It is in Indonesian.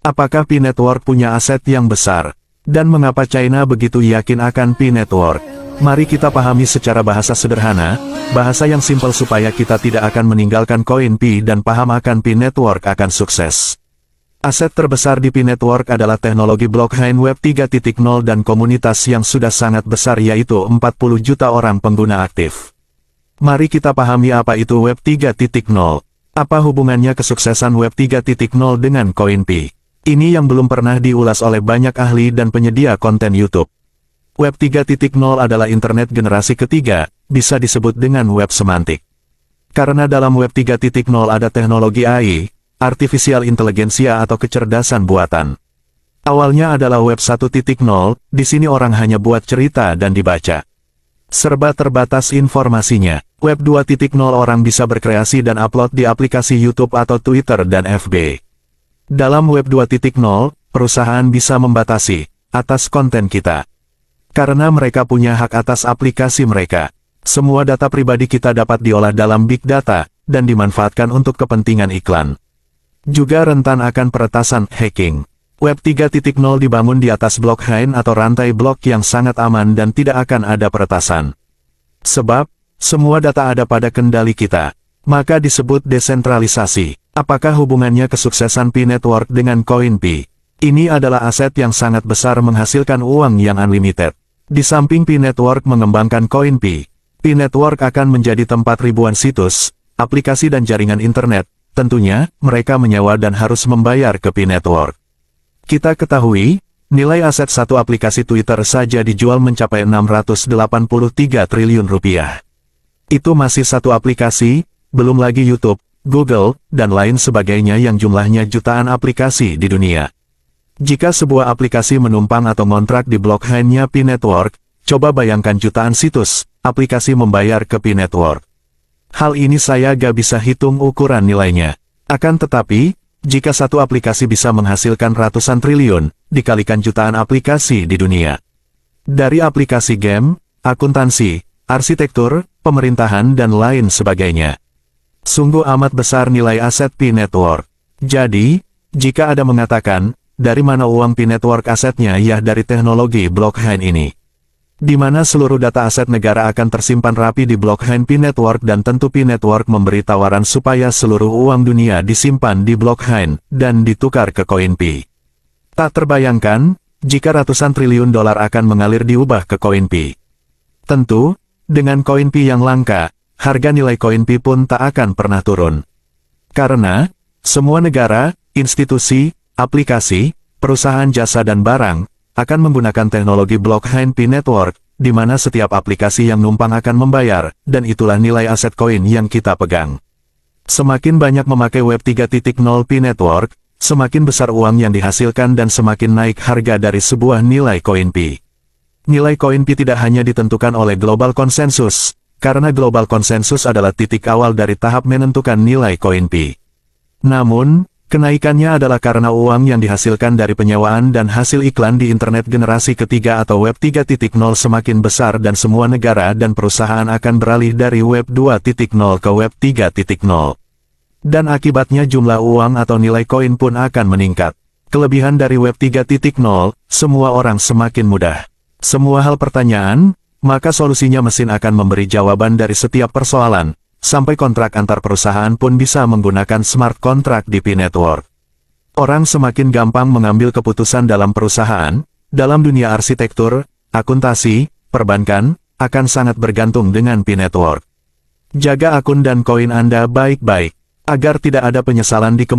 Apakah P-Network punya aset yang besar? Dan mengapa China begitu yakin akan P-Network? Mari kita pahami secara bahasa sederhana, bahasa yang simpel supaya kita tidak akan meninggalkan koin P dan paham akan P-Network akan sukses. Aset terbesar di P-Network adalah teknologi blockchain Web 3.0 dan komunitas yang sudah sangat besar yaitu 40 juta orang pengguna aktif. Mari kita pahami apa itu Web 3.0. Apa hubungannya kesuksesan Web 3.0 dengan koin P? Ini yang belum pernah diulas oleh banyak ahli dan penyedia konten YouTube. Web 3.0 adalah internet generasi ketiga, bisa disebut dengan web semantik. Karena dalam Web 3.0 ada teknologi AI, artificial intelligence atau kecerdasan buatan. Awalnya adalah Web 1.0, di sini orang hanya buat cerita dan dibaca. Serba terbatas informasinya. Web 2.0 orang bisa berkreasi dan upload di aplikasi YouTube atau Twitter dan FB. Dalam Web 2.0, perusahaan bisa membatasi atas konten kita. Karena mereka punya hak atas aplikasi mereka. Semua data pribadi kita dapat diolah dalam big data, dan dimanfaatkan untuk kepentingan iklan. Juga rentan akan peretasan hacking. Web 3.0 dibangun di atas blockchain atau rantai blok yang sangat aman dan tidak akan ada peretasan. Sebab, semua data ada pada kendali kita. Maka disebut desentralisasi. Apakah hubungannya kesuksesan P-Network dengan koin P? Ini adalah aset yang sangat besar menghasilkan uang yang unlimited. Di samping P-Network mengembangkan koin P, P-Network akan menjadi tempat ribuan situs, aplikasi dan jaringan internet. Tentunya, mereka menyewa dan harus membayar ke P-Network. Kita ketahui, nilai aset satu aplikasi Twitter saja dijual mencapai 683 triliun rupiah. Itu masih satu aplikasi, belum lagi YouTube, Google, dan lain sebagainya yang jumlahnya jutaan aplikasi di dunia. Jika sebuah aplikasi menumpang atau ngontrak di blockchain-nya P-Network, coba bayangkan jutaan situs, aplikasi membayar ke P-Network. Hal ini saya gak bisa hitung ukuran nilainya. Akan tetapi, jika satu aplikasi bisa menghasilkan ratusan triliun, dikalikan jutaan aplikasi di dunia. Dari aplikasi game, akuntansi, arsitektur, pemerintahan dan lain sebagainya. Sungguh amat besar nilai aset P-Network. Jadi, jika ada mengatakan, dari mana uang P-Network asetnya? Ya dari teknologi blockchain ini. Di mana seluruh data aset negara akan tersimpan rapi di blockchain P-Network dan tentu P-Network memberi tawaran supaya seluruh uang dunia disimpan di blockchain dan ditukar ke koin P. Tak terbayangkan, jika ratusan triliun dolar akan mengalir diubah ke koin P. Tentu, dengan koin P yang langka, harga nilai koin P pun tak akan pernah turun. Karena, semua negara, institusi, aplikasi, perusahaan jasa dan barang, akan menggunakan teknologi blockchain P-Network, di mana setiap aplikasi yang numpang akan membayar, dan itulah nilai aset koin yang kita pegang. Semakin banyak memakai Web 3.0 P-Network, semakin besar uang yang dihasilkan dan semakin naik harga dari sebuah nilai koin P. Nilai koin P tidak hanya ditentukan oleh global konsensus, karena global konsensus adalah titik awal dari tahap menentukan nilai koin P. Namun, kenaikannya adalah karena uang yang dihasilkan dari penyewaan dan hasil iklan di internet generasi ketiga atau Web 3.0 semakin besar dan semua negara dan perusahaan akan beralih dari Web 2.0 ke Web 3.0. Dan akibatnya jumlah uang atau nilai koin pun akan meningkat. Kelebihan dari Web 3.0, semua orang semakin mudah. Semua hal pertanyaan, maka solusinya mesin akan memberi jawaban dari setiap persoalan, sampai kontrak antar perusahaan pun bisa menggunakan smart contract di P-Network. Orang semakin gampang mengambil keputusan dalam perusahaan, dalam dunia arsitektur, akuntansi, perbankan, akan sangat bergantung dengan P-Network. Jaga akun dan koin Anda baik-baik, agar tidak ada penyesalan di kemudian